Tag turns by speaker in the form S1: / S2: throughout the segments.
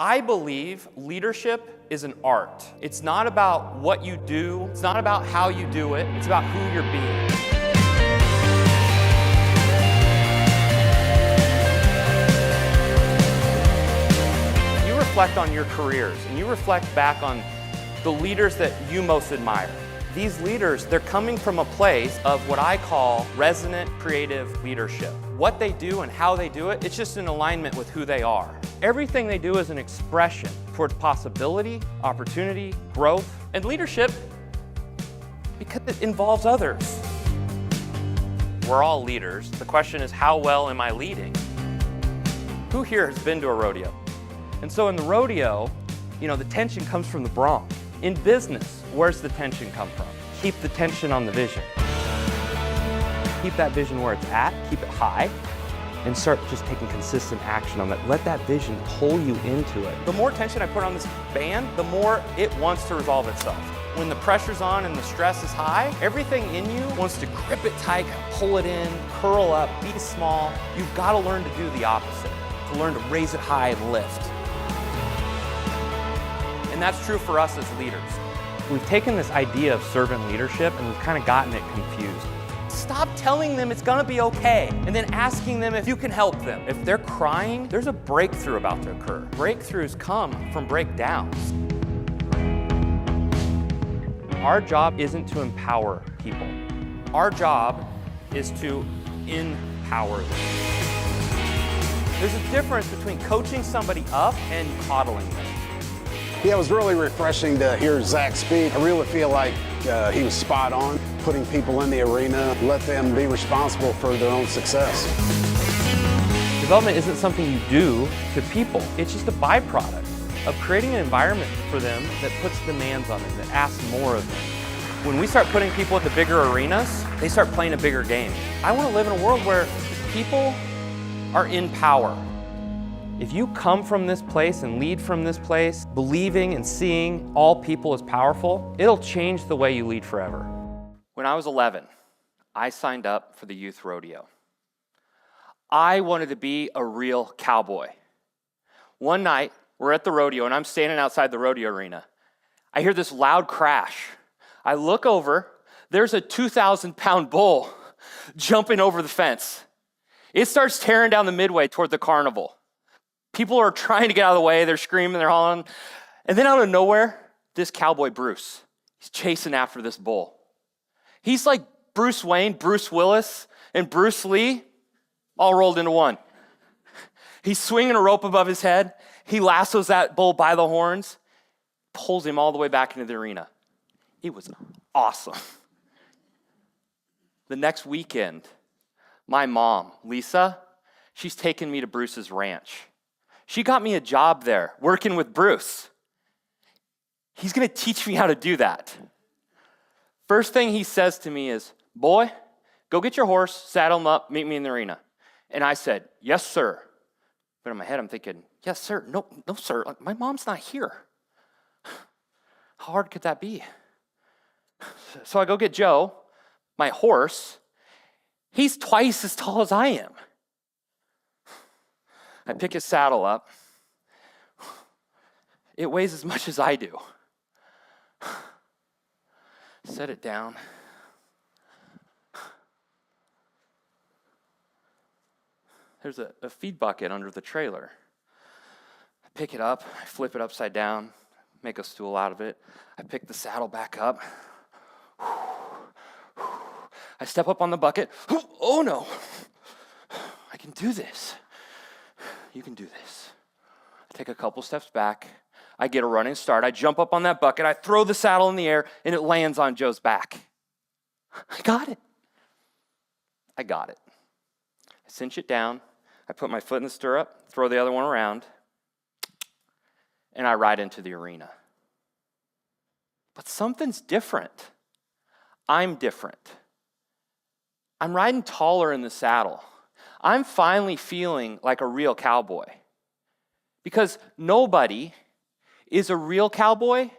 S1: I believe leadership is an art. It's not about what you do, it's not about how you do it, it's about who you're being. You reflect on your careers and you reflect back on the leaders that you most admire. These leaders, they're coming from a place of what I call resonant creative leadership. What they do and how they do it, it's just in alignment with who they are. Everything they do is an expression towards possibility, opportunity, growth, and leadership because it involves others. We're all leaders. The question is, how well am I leading? Who here has been to a rodeo? And so in the rodeo, the tension comes from the Bronc. In business, where's the tension come from? Keep the tension on the vision. Keep that vision where it's at, keep it high, and start just taking consistent action on that. Let that vision pull you into it. The more tension I put on this band, the more it wants to resolve itself. When the pressure's on and the stress is high, everything in you wants to grip it tight, pull it in, curl up, be small. You've got to learn to do the opposite, to learn to raise it high and lift. And that's true for us as leaders. We've taken this idea of servant leadership and we've kind of gotten it confused. Stop telling them it's gonna be okay and then asking them if you can help them. If they're crying, there's a breakthrough about to occur. Breakthroughs come from breakdowns. Our job isn't to empower people. Our job is to empower them. There's a difference between coaching somebody up and coddling them.
S2: Yeah, it was really refreshing to hear Zach speak. I really feel like he was spot on, putting people in the arena, let them be responsible for their own success.
S1: Development isn't something you do to people. It's just a byproduct of creating an environment for them that puts demands on them, that asks more of them. When we start putting people into bigger arenas, they start playing a bigger game. I want to live in a world where people are in power. If you come from this place and lead from this place, believing and seeing all people as powerful, it'll change the way you lead forever. When I was 11, I signed up for the youth rodeo. I wanted to be a real cowboy. One night, we're at the rodeo and I'm standing outside the rodeo arena. I hear this loud crash. I look over, there's a 2,000-pound bull jumping over the fence. It starts tearing down the midway toward the carnival. People are trying to get out of the way. They're screaming, they're hollering. And then out of nowhere, this cowboy Bruce, he's chasing after this bull. He's like Bruce Wayne, Bruce Willis, and Bruce Lee all rolled into one. He's swinging a rope above his head. He lassos that bull by the horns, pulls him all the way back into the arena. It was awesome. The next weekend, my mom, Lisa, she's taken me to Bruce's ranch. She got me a job there, working with Bruce. He's gonna teach me how to do that. First thing he says to me is, "Boy, go get your horse, saddle him up, meet me in the arena." And I said, "Yes, sir." But in my head, I'm thinking, "Yes, sir, no, sir, my mom's not here." How hard could that be? So I go get Joe, my horse. He's twice as tall as I am. I pick his saddle up. It weighs as much as I do. Set it down. There's a feed bucket under the trailer. I pick it up, I flip it upside down, make a stool out of it. I pick the saddle back up. I step up on the bucket. Oh no, I can do this. You can do this. I take a couple steps back. I get a running start. I jump up on that bucket. I throw the saddle in the air, and it lands on Joe's back. I got it. I cinch it down. I put my foot in the stirrup, throw the other one around, and I ride into the arena. But something's different. I'm different. I'm riding taller in the saddle. I'm finally feeling like a real cowboy. Because nobody is a real cowboy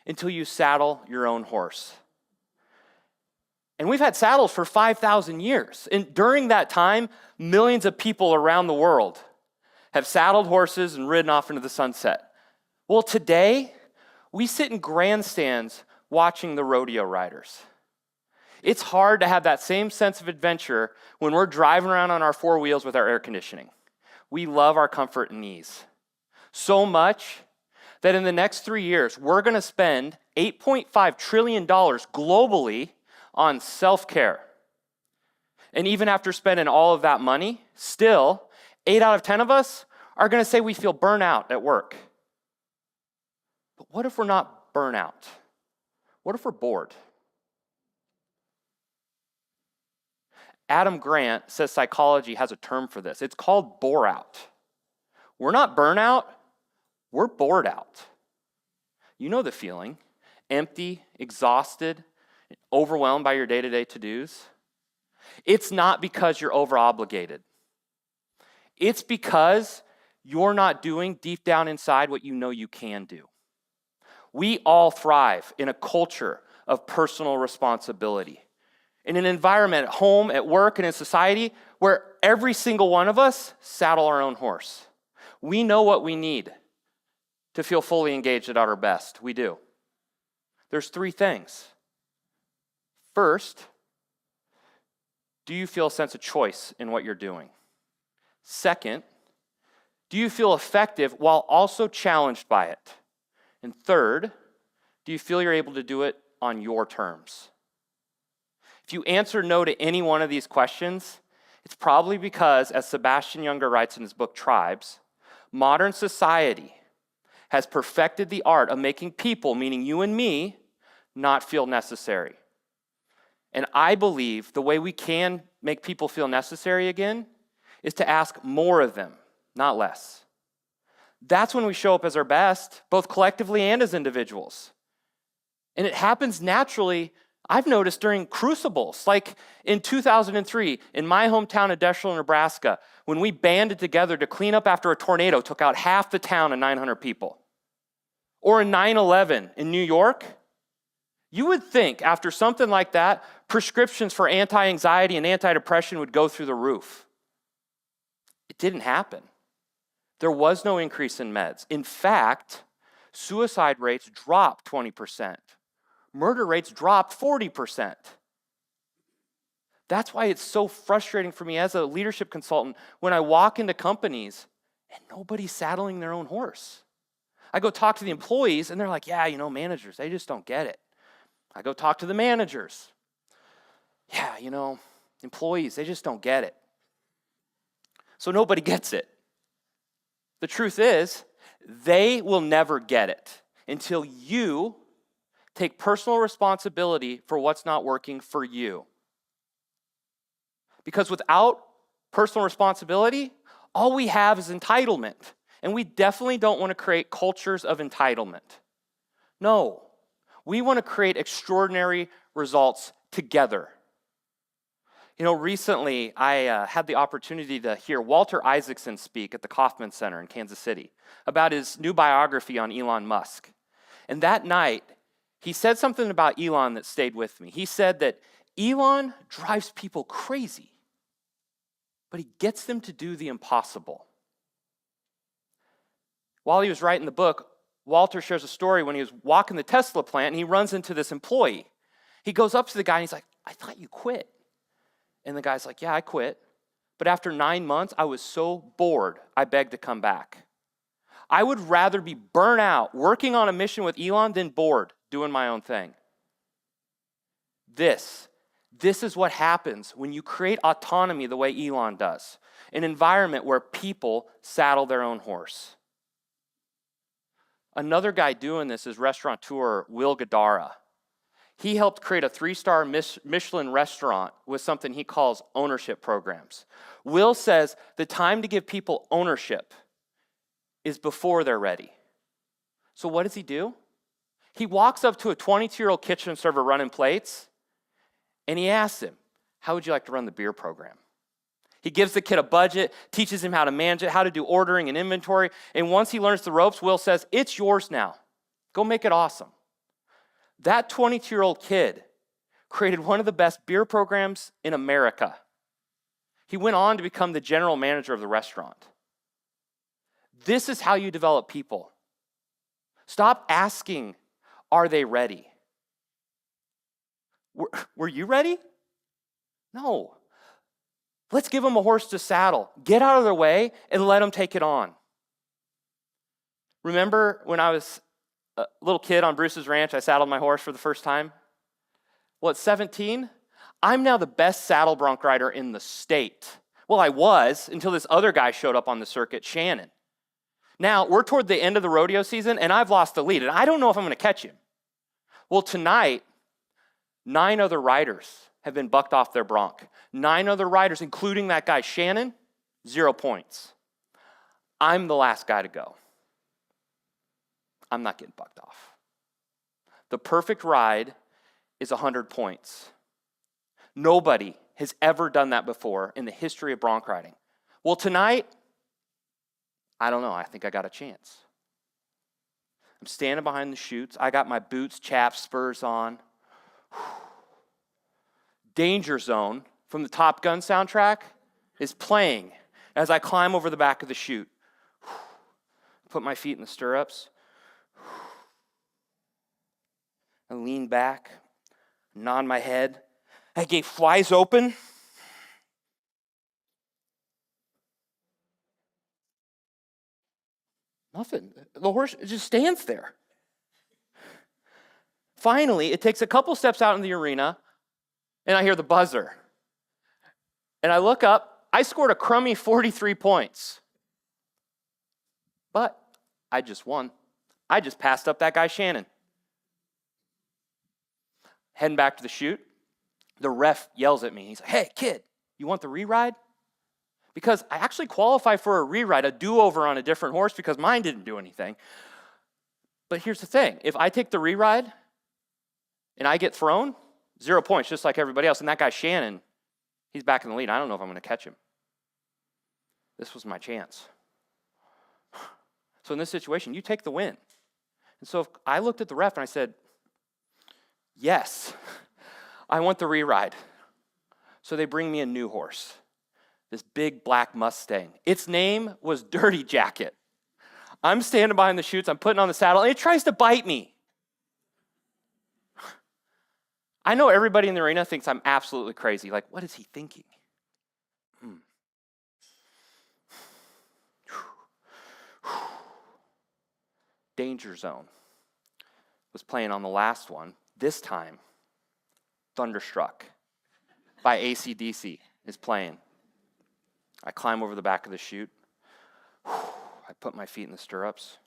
S1: until you saddle your own horse. And we've had saddles for 5,000 years. And during that time, millions of people around the world have saddled horses and ridden off into the sunset. Well, today, we sit in grandstands watching the rodeo riders. It's hard to have that same sense of adventure when we're driving around on our four wheels with our air conditioning. We love our comfort and ease. So much that in the next 3 years, we're going to spend $8.5 trillion globally on self-care. And even after spending all of that money, still, 8 out of 10 of us are going to say we feel burnout at work. But what if we're not burnout? What if we're bored? Adam Grant says psychology has a term for this. It's called bore out. We're not burnout, we're bored out. You know the feeling, empty, exhausted, overwhelmed by your day-to-day to-dos. It's not because you're over-obligated. It's because you're not doing deep down inside what you know you can do. We all thrive in a culture of personal responsibility, in an environment at home, at work, and in society where every single one of us saddle our own horse. We know what we need to feel fully engaged at our best. We do. There's 3 things. First, do you feel a sense of choice in what you're doing? Second, do you feel effective while also challenged by it? And third, do you feel you're able to do it on your terms? If you answer no to any one of these questions, it's probably because, as Sebastian Junger writes in his book Tribes, modern society has perfected the art of making people, meaning you and me, not feel necessary. And I believe the way we can make people feel necessary again is to ask more of them, not less. That's when we show up as our best, both collectively and as individuals. And it happens naturally, I've noticed, during crucibles, like in 2003, in my hometown of Deschler, Nebraska, when we banded together to clean up after a tornado took out half the town of 900 people. Or in 9/11 in New York. You would think after something like that, prescriptions for anti-anxiety and antidepressant would go through the roof. It didn't happen. There was no increase in meds. In fact, suicide rates dropped 20%. Murder rates dropped 40%. That's why it's so frustrating for me as a leadership consultant when I walk into companies and nobody's saddling their own horse. I go talk to the employees and they're like, yeah, managers, they just don't get it. I go talk to the managers. Yeah, employees, they just don't get it. So nobody gets it. The truth is, they will never get it until you take personal responsibility for what's not working for you. Because without personal responsibility, all we have is entitlement. And we definitely don't want to create cultures of entitlement. No, we want to create extraordinary results together. Recently I had the opportunity to hear Walter Isaacson speak at the Kauffman Center in Kansas City about his new biography on Elon Musk. And that night, he said something about Elon that stayed with me. He said that Elon drives people crazy, but he gets them to do the impossible. While he was writing the book, Walter shares a story when he was walking the Tesla plant and he runs into this employee. He goes up to the guy and he's like, I thought you quit. And the guy's like, yeah, I quit. But after 9 months, I was so bored, I begged to come back. I would rather be burnt out working on a mission with Elon than bored doing my own thing. This is what happens when you create autonomy the way Elon does, an environment where people saddle their own horse. Another guy doing this is restaurateur Will Guidara. He helped create a 3-star Michelin restaurant with something he calls ownership programs. Will says the time to give people ownership is before they're ready. So what does he do? He walks up to a 22-year-old kitchen server running plates, and he asks him, how would you like to run the beer program? He gives the kid a budget, teaches him how to manage it, how to do ordering and inventory, and once he learns the ropes, Will says, it's yours now. Go make it awesome. That 22-year-old kid created one of the best beer programs in America. He went on to become the general manager of the restaurant. This is how you develop people. Stop asking, are they ready? Were you ready? No. Let's give them a horse to saddle. Get out of their way and let them take it on. Remember when I was a little kid on Bruce's ranch, I saddled my horse for the first time? Well, at 17, I'm now the best saddle bronc rider in the state. Well, I was until this other guy showed up on the circuit, Shannon. Now, we're toward the end of the rodeo season, and I've lost the lead, and I don't know if I'm going to catch him. Well, tonight, 9 other riders have been bucked off their bronc. 9 other riders, including that guy, Shannon, 0 points. I'm the last guy to go. I'm not getting bucked off. The perfect ride is 100 points. Nobody has ever done that before in the history of bronc riding. Well, tonight, I don't know. I think I got a chance. I'm standing behind the chutes. I got my boots, chaps, spurs on. Danger Zone from the Top Gun soundtrack is playing as I climb over the back of the chute. Put my feet in the stirrups. I lean back, nod my head. That gate flies open. Nothing. The horse just stands there. Finally, it takes a couple steps out in the arena, and I hear the buzzer. And I look up. I scored a crummy 43 points. But I just won. I just passed up that guy, Shannon. Heading back to the chute, the ref yells at me. He's like, hey, kid, you want the re-ride? Because I actually qualify for a re-ride, a do-over on a different horse because mine didn't do anything. But here's the thing. If I take the re-ride and I get thrown, 0 points, just like everybody else. And that guy, Shannon, he's back in the lead. I don't know if I'm going to catch him. This was my chance. So in this situation, you take the win. And so I looked at the ref and I said, yes, I want the re-ride. So they bring me a new horse, this big black Mustang. Its name was Dirty Jacket. I'm standing behind the chutes, I'm putting on the saddle, and it tries to bite me. I know everybody in the arena thinks I'm absolutely crazy. Like, what is he thinking? Danger Zone was playing on the last one. This time, Thunderstruck by AC/DC is playing. I climb over the back of the chute. I put my feet in the stirrups.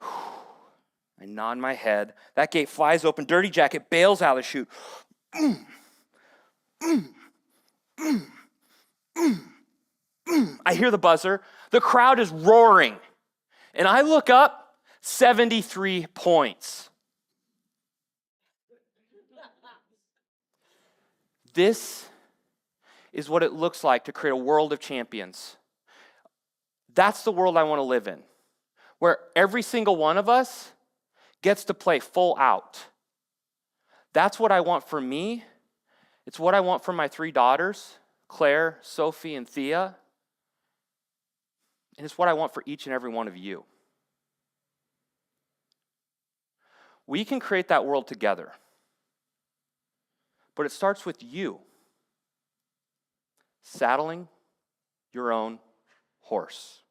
S1: I nod my head. That gate flies open. Dirty Jacket bails out of the chute. I hear the buzzer. The crowd is roaring. And I look up, 73 points. This is what it looks like to create a world of champions. That's the world I want to live in, where every single one of us gets to play full out. That's what I want for me. It's what I want for my 3 daughters, Claire, Sophie, and Thea. And it's what I want for each and every one of you. We can create that world together. But it starts with you saddling your own horse.